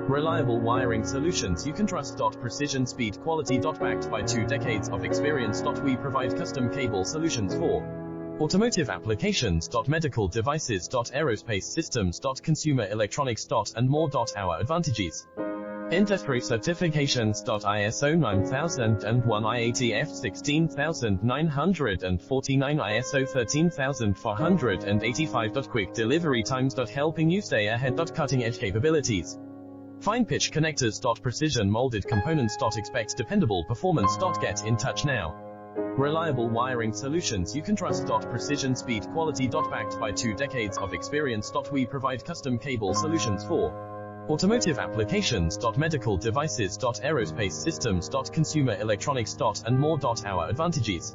Reliable wiring solutions you can trust. Precision, speed, quality. Backed by 2 decades of experience. We provide custom cable solutions for automotive applications. Medical devices. Aerospace systems. Consumer electronics. And more. Our advantages include certifications. ISO 9001, IATF 16949, ISO 13485. Quick delivery times. Helping you stay ahead. Cutting edge capabilities. Fine pitch connectors. Precision molded components. Expect dependable performance. Get in touch now. Reliable wiring solutions you can trust. Precision, speed, quality. Backed by 2 decades of experience. We provide custom cable solutions for automotive applications. Medical devices. Aerospace systems. Consumer electronics. And more. Our advantages